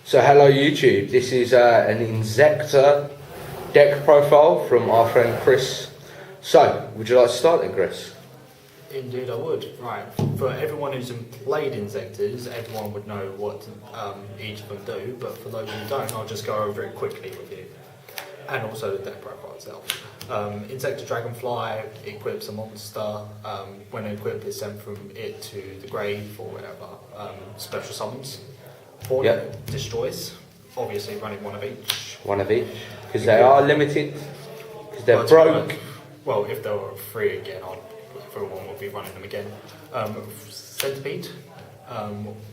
So hello YouTube, this is an inzektor deck profile from our friend Chris. So, would you like to start then, Chris? Indeed I would. Right, for everyone who's played inzektors, everyone would know what each of them do, but for those who don't, I'll just go over it quickly with you. And also the deck profile itself. Inzektor Dragonfly equips a monster. When equipped, it's sent from it to the grave or whatever. Special summons. Hornet destroys. Obviously running one of each. One of each? Because they are limited? Because they're broke? Well, if they were free again, everyone would be running them again. Centipede.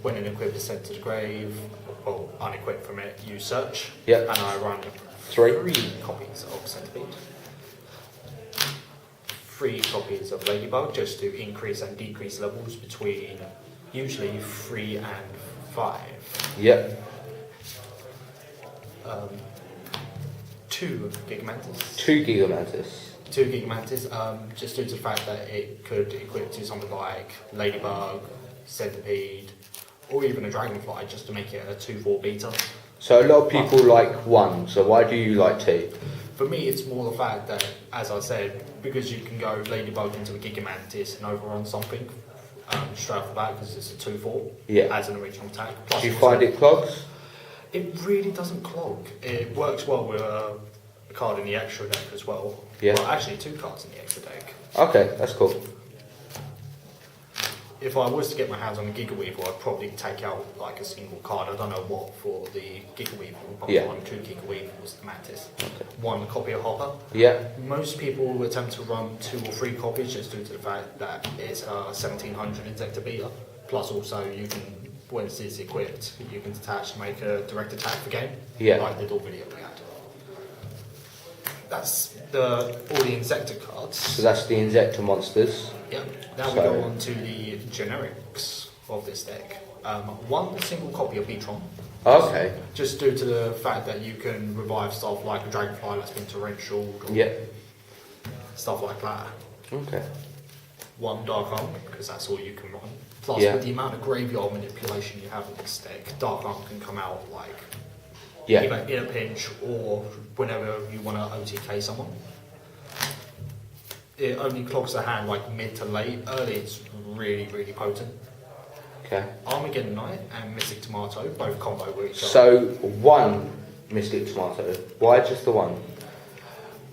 When an equip is sent to the grave, well, unequipped from it, you search. Yep. And I run three copies of Centipede. 3 copies of Ladybug, just to increase and decrease levels between usually 3 and 5. Yep. 2 Gigamantis. 2 Gigamantis. 2 Gigamantis, just due to the fact that it could equip to something like Ladybug, Centipede, or even a Dragonfly, just to make it a 2/4 beta. So a lot of people like 1, so why do you like 2? For me, it's more the fact that, as I said, because you can go Ladybug into a Gigamantis and overrun something straight off the bat because it's a 2/4 as an original attack. Plus do you find it clogs? It really doesn't clog. It works well with a card in the extra deck as well. Yeah. Well, actually 2 cards in the extra deck. Okay, that's cool. If I was to get my hands on a Giga Weevil, I'd probably take out like a single card. I don't know what for the Giga Weevil, but 2 Giga Weevils, the Mantis. Okay. 1 copy of Hopper. Yeah. Most people attempt to run 2 or 3 copies just due to the fact that it's a 1700 injector beta. Plus also you can, when it's equipped, you can detach to make a direct attack for game. Yeah. Like the door video we had. That's all the injector cards. So that's the inzektor monsters. Yeah. Now we go on to the generics of this deck. 1 single copy of Beatron. Okay. Just due to the fact that you can revive stuff like a Dragonfly that's been torrential, or stuff like that. Okay. 1 Dark Arm, because that's all you can run. Plus, with the amount of graveyard manipulation you have in this deck, Dark Arm can come out like either in a pinch or whenever you want to OTK someone. It only clogs the hand like mid to late. Early, it's really, really potent. Okay. Armageddon Knight and Mystic Tomato both combo with each other. So 1 Mystic Tomato. Why just the 1?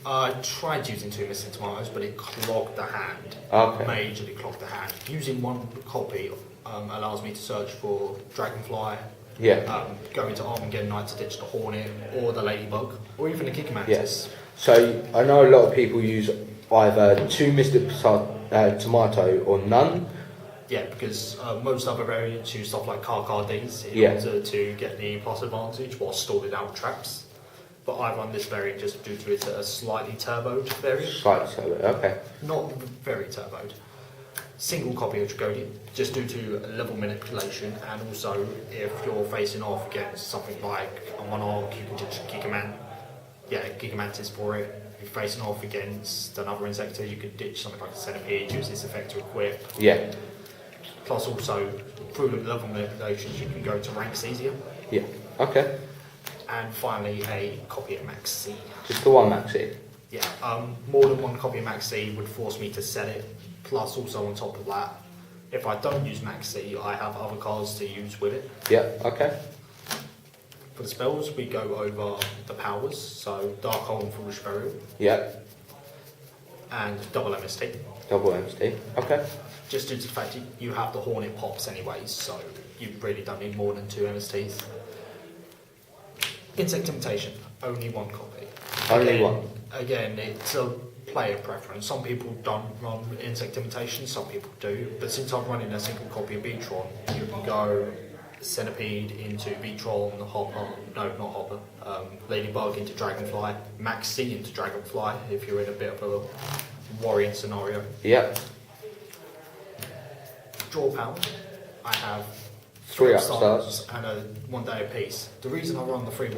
I tried using 2 Mystic Tomatoes, but it clogged the hand. Okay. Majorly clogged the hand. Using 1 copy allows me to search for Dragonfly. Go into Armageddon Knight to ditch the Hornet or the Ladybug or even the Gigamantis. Yes. So I know a lot of people use either 2 Mystic Tomato or none. Yeah, because most other variants use stuff like Ds in order to get the plus advantage while stalling out traps. But I run this variant just due to it's a slightly turboed variant. Slightly turboed, okay. Not very turboed. Single copy of Dragonian, just due to level manipulation, and also if you're facing off against something like a Monarch, you can just Gigamantis for it. If you're facing off against another Inzektor, you could ditch something like a Centipede, use this effect to equip. Yeah. Plus also, through the level manipulations, you can go to ranks easier. Yeah, okay. And finally, a copy of Max C. Just the 1 Max C? Yeah, more than 1 copy of Max C would force me to sell it. Plus also on top of that, if I don't use Max C, I have other cards to use with it. Yeah, okay. For the spells, we go over the powers, so Dark Hole and Foolish Burial. Yeah. And double MST. Double MST, okay. Just due to the fact you have the Hornet pops anyways, so you really don't need more than 2 MSTs. Insect Imitation, only 1 copy. Only 1? Again, it's a player preference. Some people don't run Insect Imitation, some people do. But since I'm running a single copy of Beatron, you can go Centipede into Beatron, Ladybug into Dragonfly, Max C into Dragonfly if you're in a bit of a worrying scenario. Yeah. Draw power, I have 3 upstarts and a 1 day apiece. The reason I run the 3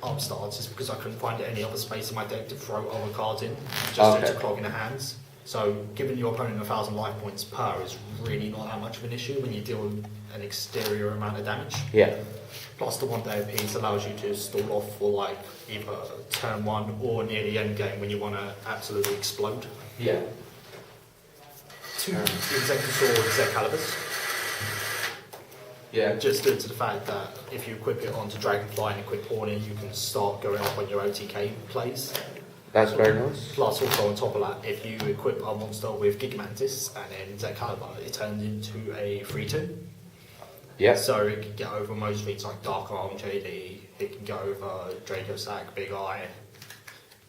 upstarts is because I couldn't find any other space in my deck to throw other cards in, just due to clogging the hands. So giving your opponent 1,000 life points per is really not that much of an issue when you deal an exterior amount of damage. Yeah. Plus the 1 day piece allows you to stall off for like either turn 1 or near the end game when you want to absolutely explode. Yeah. 2 inzektor or Calibers. Yeah. Just due to the fact that if you equip it onto Dragonfly and equip Hornet, you can start going off on your OTK plays. That's very nice. Plus, also on top of that, if you equip a monster with Gigamantis and then Excalibur, it turns into a 3/2. Yeah. So it can get over most things like Dark Arm, JD, it can go over Draco Sack, Big Eye,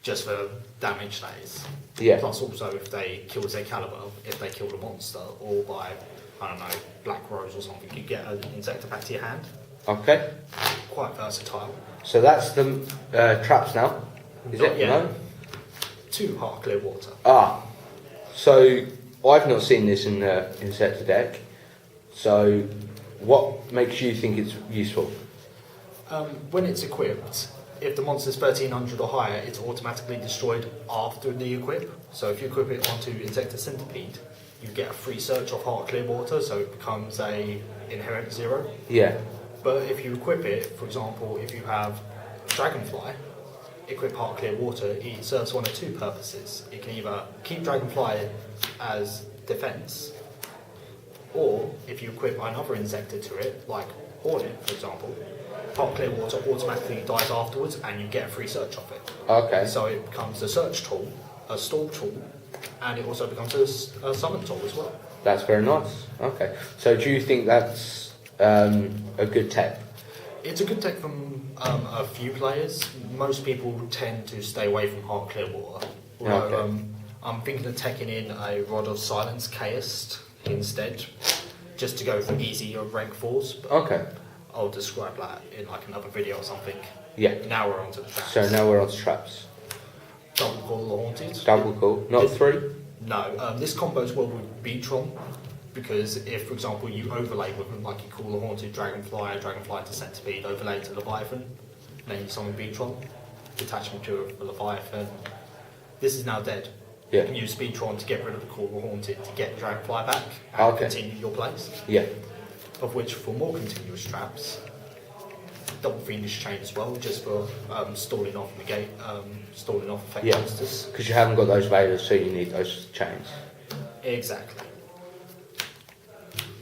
just for damage that is. Yeah. Plus also if they kill Excalibur, if they kill the monster, or by, I don't know, Black Rose or something, you get an Inzektor back to your hand. Okay. Quite versatile. So that's the traps now. Is Not it? yet. No? 2 Heart Clear Water. Ah. So I've not seen this in the Inzektor deck. So what makes you think it's useful? When it's equipped, if the monster's 1300 or higher, it's automatically destroyed after the equip. So if you equip it onto Inzektor Centipede, you get a free search of Heart Clear Water, so it becomes a inherent 0. Yeah. But if you equip it, for example, if you have Dragonfly, equip Heart Clear Water, it serves one of 2 purposes. It can either keep Dragonfly as defense, or if you equip another Inzektor to it, like Hornet, for example, Heart Clear Water automatically dies afterwards and you get a free search of it. Okay. So it becomes a search tool, a stall tool, and it also becomes a summon tool as well. That's very nice. Okay. So do you think that's a good tech? It's a good tech from a few players. Most people tend to stay away from Heart Clear Water. Although Okay. I'm thinking of taking in a Rod of Silence Chaos instead, just to go for easier rank 4s. But Okay. I'll describe that in like another video or something. Yeah. Now we're on to the traps. So now we're on to traps. Double Call the Haunted. Double call. Not 3? No, this combos well with Beatron, because if, for example, you overlay with them, like you call the Haunted Dragonfly to Centipede, overlay to Leviathan, then you summon Beatron, detachment to a Leviathan. This is now dead. Yeah. You can use Beatron to get rid of the Call the Haunted to get Dragonfly back and Okay. continue your plays. Yeah. Of which, for more continuous traps, Double Fiendish Chain as well, just for stalling off stalling off effect Yeah. monsters. Because you haven't got those Vaders, so you need those chains. Exactly.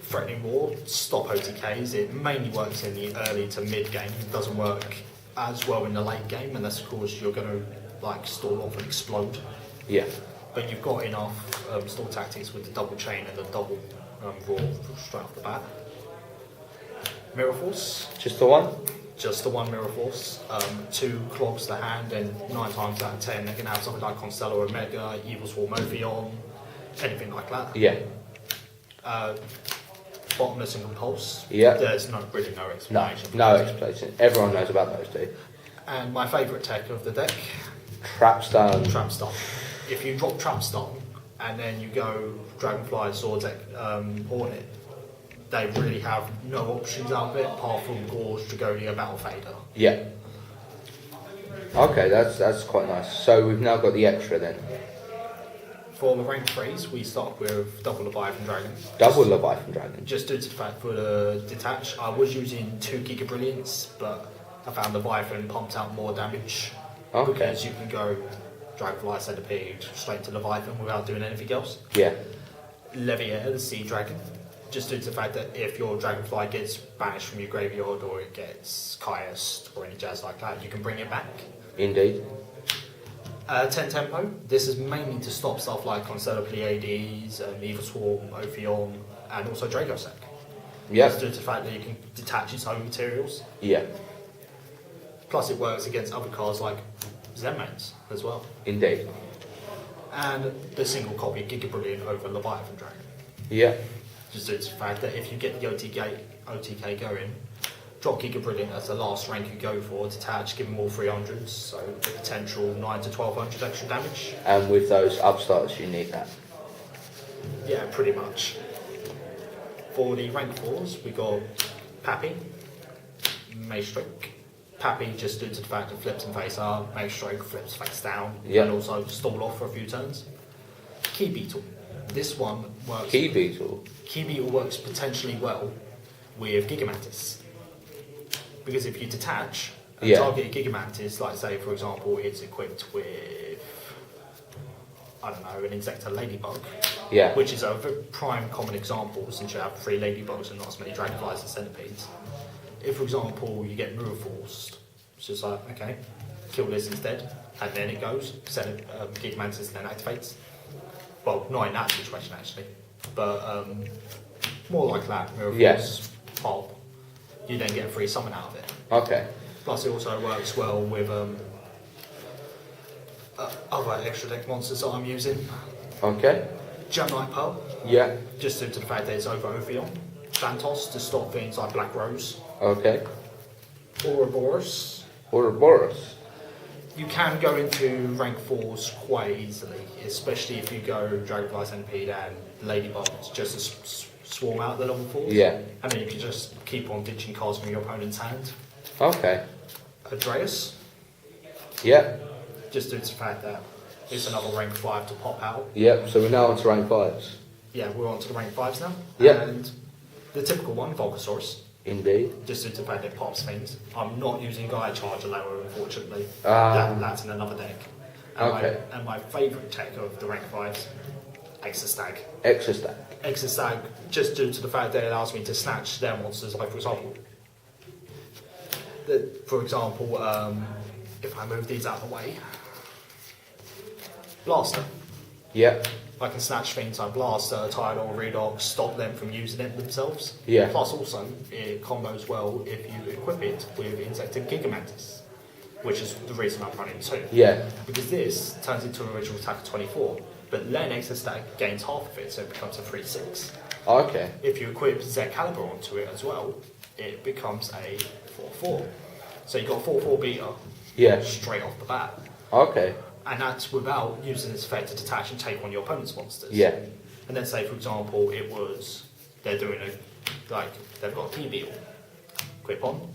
Threatening War, stop OTKs. It mainly works in the early to mid game. It doesn't work as well in the late game, unless of course you're going to like stall off and explode. Yeah. But you've got enough stall tactics with the double chain and the double raw straight off the bat. Mirror Force, Just the one? just the 1 Mirror Force. 2 clogs the hand, and 9 times out of 10 they can have something like Constellar Omega, Evil Swarm Ophion, anything like that. Yeah. Bottomless and Compulse. Yeah. There's really no No. explanation. No explanation. Everyone knows about those two. And my favourite tech of the deck, Trapstone. Trapstone. If you drop Trapstone and then you go Dragonfly, Sword Deck, Hornet, they really have no options out of it apart from Gorge, Dragonia, Battle Fader. Yeah. Okay, that's quite nice. So we've now got the extra then. For the rank 3s, we start with Double Leviathan Dragon. Double Leviathan Dragon. Just due to the fact for the detach, I was using 2 Giga Brilliance, but I found Leviathan pumped out more damage. Okay. Because you can go Dragonfly, Centipede, straight to Leviathan without doing anything else. Yeah. Leviair, the Sea Dragon. Just due to the fact that if your Dragonfly gets banished from your graveyard or it gets Caiused or any jazz like that, you can bring it back. Indeed. 10 tempo. This is mainly to stop stuff like Constellar Pleiades, Evil Swarm, Ophion, and also Dragosec. Yeah. Just due to the fact that you can detach its own materials. Yeah. Plus, it works against other cards like Zenmains as well. Indeed. And the single copy Giga Brilliant over Leviathan Dragon. Yeah. Just due to the fact that if you get the OTK going, drop Giga Brilliant as the last rank you go for, detach, give them all 300s, so the potential 9 to 1200 extra damage. And with those upstarts, you need that. Yeah, pretty much. For the rank 4s, we got Pappy, Maestroke. Pappy just due to the fact that flips and face up, Maestroke flips face down, Yeah. and also stall off for a few turns. Key Beetle. This one works. Key Beetle. Key Beetle works potentially well with Gigamantis. Because if you detach a Yeah. targeted Gigamantis, like say for example it's equipped with, I don't know, an inzektor ladybug, Yeah. which is a very prime common example since you have 3 ladybugs and not as many dragonflies and centipedes. If for example you get mirror forced, it's just like, okay, kill this instead, and then it goes, Gigamantis then activates. Well, not in that situation actually, but more like that, mirror force, pop, you then get a free summon out of it. Okay. Plus it also works well with other extra deck monsters that I'm using. Okay. Gemini Pearl, Yeah. just due to the fact that it's over Ophion. Phantos to stop things like Black Rose. Okay. Ouroboros. Ouroboros. You can go into rank 4s quite easily, especially if you go Dragonfly Centipede and Ladybug just to swarm out the level 4s. Yeah. And then you can just keep on ditching cards from your opponent's hand. Okay. Andreas, Yeah. just due to the fact that it's another rank 5 to pop out. Yep. So we're now on to rank 5s. Yeah, we're on to the rank 5s now. Yeah. And the typical one, Volcasaurus, Indeed. just due to the fact that it pops things. I'm not using Gaia Charger lower, unfortunately. That's in another deck. And Okay. my favourite tech of the rank 5s, Exostag. Exostag. Exostag, just due to the fact that it allows me to snatch their monsters, like for example, if I move these out of the way, Blaster. Yep. I can snatch things like Blaster, Tidal, Redox, stop them from using it themselves. Yeah. Plus also, it combos well if you equip it with Inzektor Gigamantis, which is the reason I'm running 2. Yeah. Because this turns into an original attack of 24, but then Exostag gains half of it, so it becomes a 3/6. Okay. If you equip Zecalibur onto it as well, it becomes a 4/4. So you've got a 4/4 beater Yeah. straight off the bat. Okay. And that's without using this effect to detach and take on your opponent's monsters. Yeah. And then say, for example, they're doing they've got a T-Beetle. Equip on.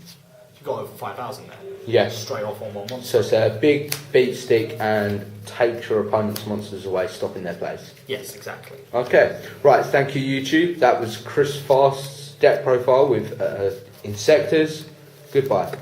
You've got over 5,000 there. Yeah. Straight off on one So monster. it's a big beat stick and takes your opponent's monsters away, stopping their place. Yes, exactly. Okay. Right. Thank you, YouTube. That was Chris Fast's deck profile with Inzectors. Goodbye.